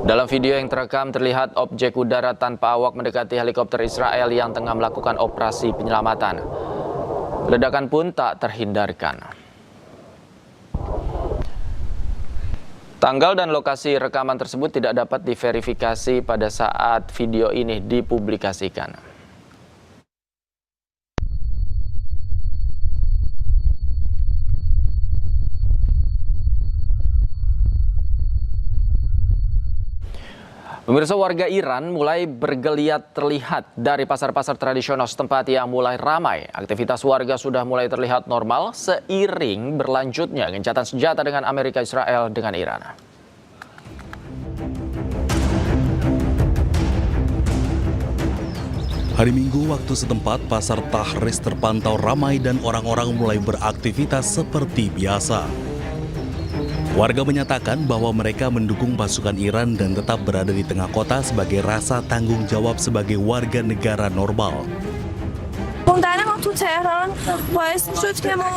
Dalam video yang terekam terlihat objek udara tanpa awak mendekati helikopter Israel yang tengah melakukan operasi penyelamatan. Ledakan pun tak terhindarkan. Tanggal dan lokasi rekaman tersebut tidak dapat diverifikasi pada saat video ini dipublikasikan. Pemirsa, warga Iran mulai bergeliat terlihat dari pasar-pasar tradisional setempat yang mulai ramai. Aktivitas warga sudah mulai terlihat normal seiring berlanjutnya gencatan senjata dengan Amerika Israel dengan Iran. Hari Minggu waktu setempat, pasar Tahris terpantau ramai dan orang-orang mulai beraktivitas seperti biasa. Warga menyatakan bahwa mereka mendukung pasukan Iran dan tetap berada di tengah kota sebagai rasa tanggung jawab sebagai warga negara normal. موندن ما تو تهران باعث شد که ما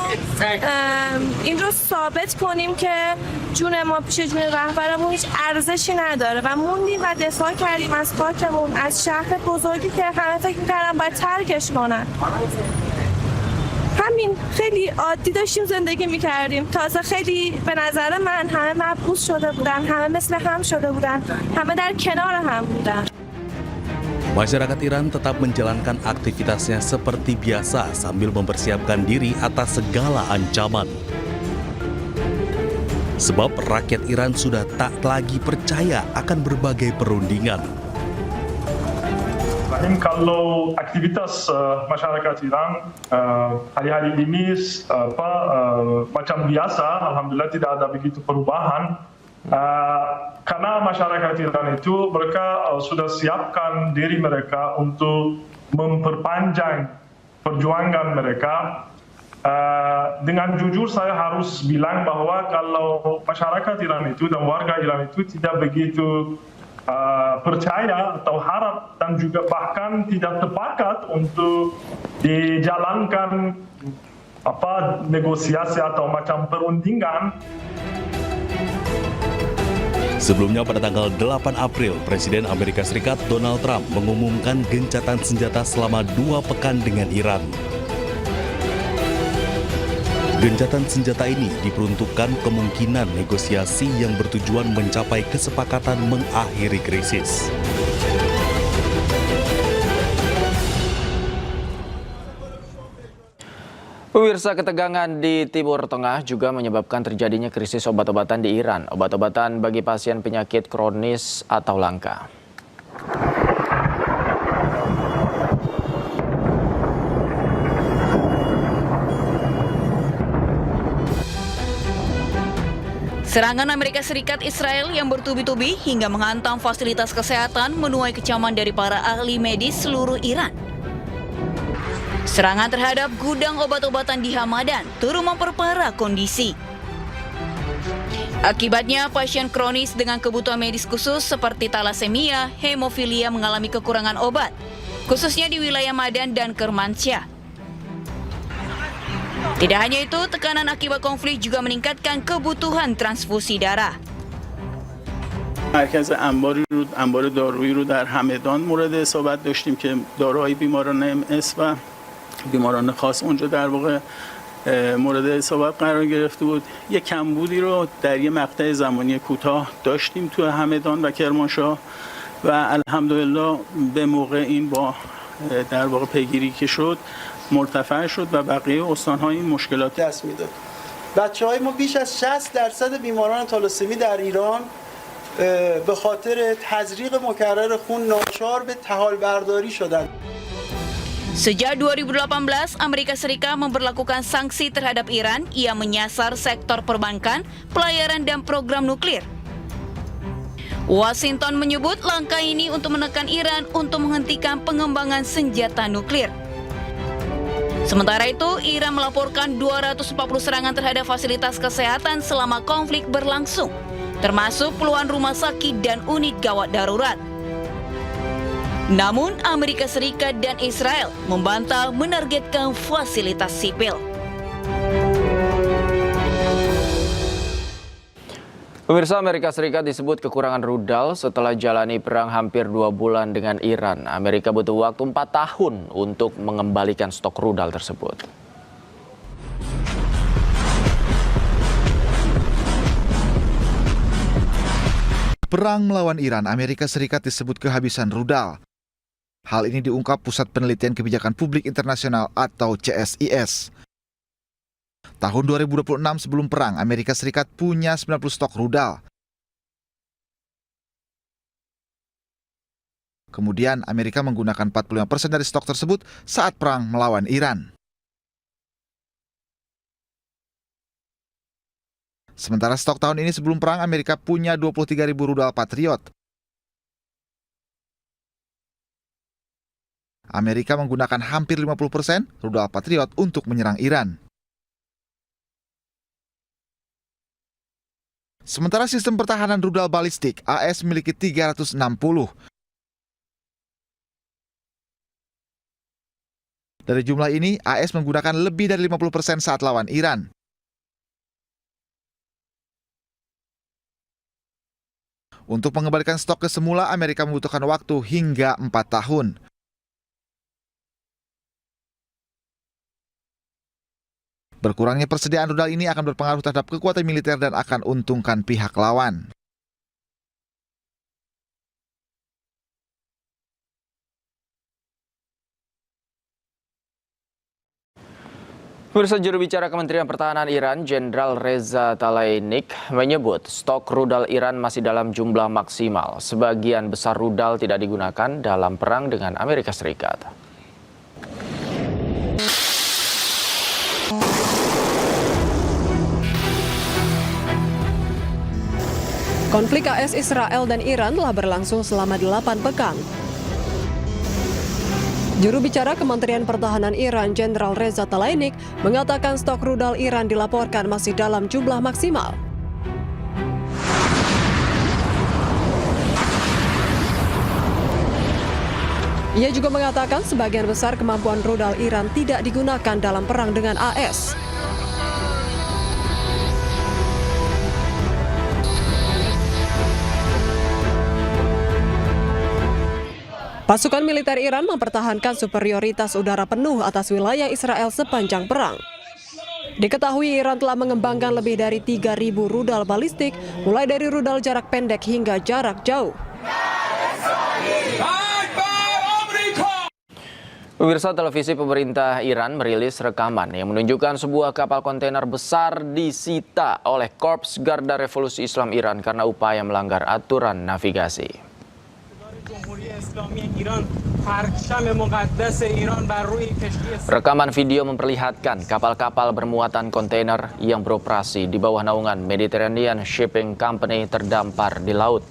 این رو ثابت کنیم که جون ما پیش جون رهبرمون هیچ ارزشی نداره و موندیم و دفاع کردیم از خاکمون، از شهر بزرگی که همه فکر می‌کردن باید ترکش کنن. همین خیلی عادی داشتیم زندگی میکردیم. تازه خیلی به نظر من همه مبعوث شده بودن، همه مثل هم شده بودن، همه در کنار هم بودن. Masyarakat Iran tetap menjalankan aktivitasnya seperti biasa sambil mempersiapkan diri atas segala ancaman. Sebab rakyat Iran sudah tak lagi percaya akan berbagai perundingan. Kalau aktivitas masyarakat Iran hari-hari ini macam biasa, alhamdulillah tidak ada begitu perubahan. Karena masyarakat Iran itu mereka sudah siapkan diri mereka untuk memperpanjang perjuangan mereka. Dengan jujur saya harus bilang bahwa kalau masyarakat Iran itu dan warga Iran itu tidak begitu percaya atau harap dan juga bahkan tidak sepakat untuk dijalankan negosiasi atau macam perundingan. Sebelumnya pada tanggal 8 April, Presiden Amerika Serikat Donald Trump mengumumkan gencatan senjata selama 2 pekan dengan Iran. Gencatan senjata ini diperuntukkan kemungkinan negosiasi yang bertujuan mencapai kesepakatan mengakhiri krisis. Pemirsa, ketegangan di Timur Tengah juga menyebabkan terjadinya krisis obat-obatan di Iran. Obat-obatan bagi pasien penyakit kronis atau langka. Serangan Amerika Serikat Israel yang bertubi-tubi hingga menghantam fasilitas kesehatan menuai kecaman dari para ahli medis seluruh Iran. Serangan terhadap gudang obat-obatan di Hamadan turut memperparah kondisi. Akibatnya, pasien kronis dengan kebutuhan medis khusus seperti talasemia, hemofilia mengalami kekurangan obat, khususnya di wilayah Madan dan Kermansyah. Tidak hanya itu, tekanan akibat konflik juga meningkatkan kebutuhan transfusi darah. مرکز انبار دارویی رو در همدان مورد اصابت داشتیم که داروهای بیماران MS و بیماران خاص اونجا در واقع مورد اصابت قرار گرفته بود. یک کمبودی رو در یک مقطع زمانی کوتاه داشتیم تو همدان و کرمانشاه و الحمدلله به موقع این با در واقع پیگیری که شد مرتفع شد و بقیه استان‌ها این مشکلات دست میداد. بچه‌های ما بیش از 60% بیماران تالاسمی در ایران به خاطر تزریق مکرر خون ناچار به طحال برداری شدند. Sejak 2018, Amerika Serikat memberlakukan sanksi terhadap Iran yang menyasar sektor perbankan, pelayaran, dan program nuklir. Washington menyebut langkah ini untuk menekan Iran untuk menghentikan pengembangan senjata nuklir. Sementara itu, Iran melaporkan 240 serangan terhadap fasilitas kesehatan selama konflik berlangsung, termasuk puluhan rumah sakit dan unit gawat darurat. Namun, Amerika Serikat dan Israel membantah menargetkan fasilitas sipil. Pemirsa, Amerika Serikat disebut kekurangan rudal setelah jalani perang hampir 2 bulan dengan Iran. Amerika butuh waktu 4 tahun untuk mengembalikan stok rudal tersebut. Perang melawan Iran, Amerika Serikat disebut kehabisan rudal. Hal ini diungkap Pusat Penelitian Kebijakan Publik Internasional atau CSIS. Tahun 2026 sebelum perang, Amerika Serikat punya 90 stok rudal. Kemudian Amerika menggunakan 45% dari stok tersebut saat perang melawan Iran. Sementara stok tahun ini sebelum perang, Amerika punya 23.000 rudal Patriot. Amerika menggunakan hampir 50% rudal Patriot untuk menyerang Iran. Sementara sistem pertahanan rudal balistik, AS memiliki 360. Dari jumlah ini, AS menggunakan lebih dari 50% saat lawan Iran. Untuk mengembalikan stok ke semula, Amerika membutuhkan waktu hingga 4 tahun. Berkurangnya persediaan rudal ini akan berpengaruh terhadap kekuatan militer dan akan untungkan pihak lawan. Pemirsa, juru bicara Kementerian Pertahanan Iran, Jenderal Reza Tlaibani menyebut stok rudal Iran masih dalam jumlah maksimal. Sebagian besar rudal tidak digunakan dalam perang dengan Amerika Serikat. Konflik AS Israel dan Iran telah berlangsung selama 8 pekan. Juru bicara Kementerian Pertahanan Iran, Jenderal Reza Tlaibani, mengatakan stok rudal Iran dilaporkan masih dalam jumlah maksimal. Ia juga mengatakan sebagian besar kemampuan rudal Iran tidak digunakan dalam perang dengan AS. Pasukan militer Iran mempertahankan superioritas udara penuh atas wilayah Israel sepanjang perang. Diketahui Iran telah mengembangkan lebih dari 3.000 rudal balistik, mulai dari rudal jarak pendek hingga jarak jauh. Pemirsa, televisi pemerintah Iran merilis rekaman yang menunjukkan sebuah kapal kontainer besar disita oleh Korps Garda Revolusi Islam Iran karena upaya melanggar aturan navigasi. Rekaman video memperlihatkan kapal-kapal bermuatan kontainer yang beroperasi di bawah naungan Mediterranean Shipping Company terdampar di laut.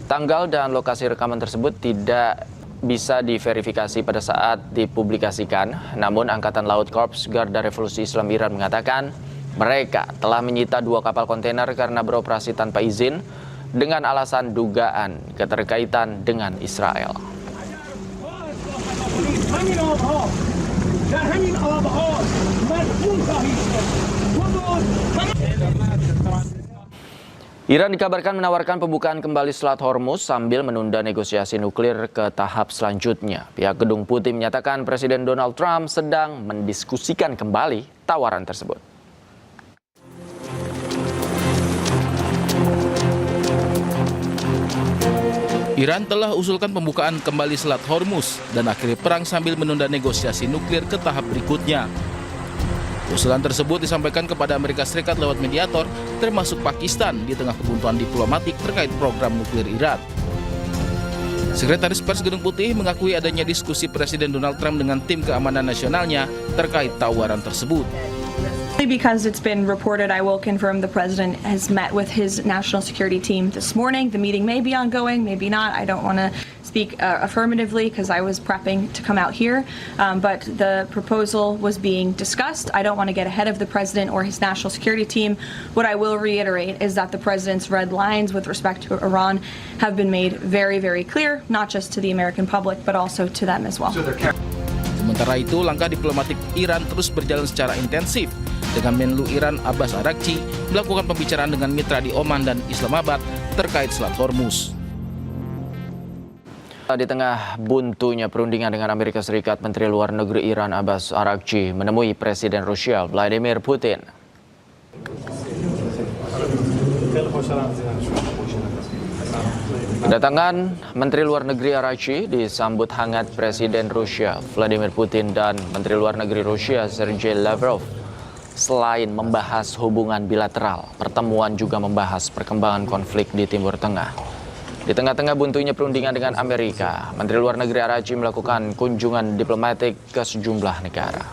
Tanggal dan lokasi rekaman tersebut tidak bisa diverifikasi pada saat dipublikasikan, namun Angkatan Laut Korps Garda Revolusi Islam Iran mengatakan mereka telah menyita 2 kapal kontainer karena beroperasi tanpa izin dengan alasan dugaan keterkaitan dengan Israel. Iran dikabarkan menawarkan pembukaan kembali Selat Hormuz sambil menunda negosiasi nuklir ke tahap selanjutnya. Pihak Gedung Putih menyatakan Presiden Donald Trump sedang mendiskusikan kembali tawaran tersebut. Iran telah usulkan pembukaan kembali Selat Hormuz dan akhiri perang sambil menunda negosiasi nuklir ke tahap berikutnya. Usulan tersebut disampaikan kepada Amerika Serikat lewat mediator, termasuk Pakistan, di tengah kebuntuan diplomatik terkait program nuklir Iran. Sekretaris Pers Gedung Putih mengakui adanya diskusi Presiden Donald Trump dengan tim keamanan nasionalnya terkait tawaran tersebut. Because it's been reported, I will confirm the president has met with his national security team this morning. The meeting may be ongoing, maybe not. I don't want to speak affirmatively because I was prepping to come out here. But the proposal was being discussed. I don't want to get ahead of the president or his national security team. What I will reiterate is that the president's red lines with respect to Iran have been made very, very clear, not just to the American public, but also to them as well. Sementara itu, langkah diplomatik Iran terus berjalan secara intensif. dengan Menlu Iran Abbas Araghchi melakukan pembicaraan dengan mitra di Oman dan Islamabad terkait Selat Hormuz. Di tengah buntunya perundingan dengan Amerika Serikat, Menteri Luar Negeri Iran Abbas Araghchi menemui Presiden Rusia Vladimir Putin. Kedatangan Menteri Luar Negeri Araghchi disambut hangat Presiden Rusia Vladimir Putin dan Menteri Luar Negeri Rusia Sergei Lavrov. Selain membahas hubungan bilateral, pertemuan juga membahas perkembangan konflik di Timur Tengah. Di tengah-tengah buntunya perundingan dengan Amerika, Menteri Luar Negeri Araghchi melakukan kunjungan diplomatik ke sejumlah negara.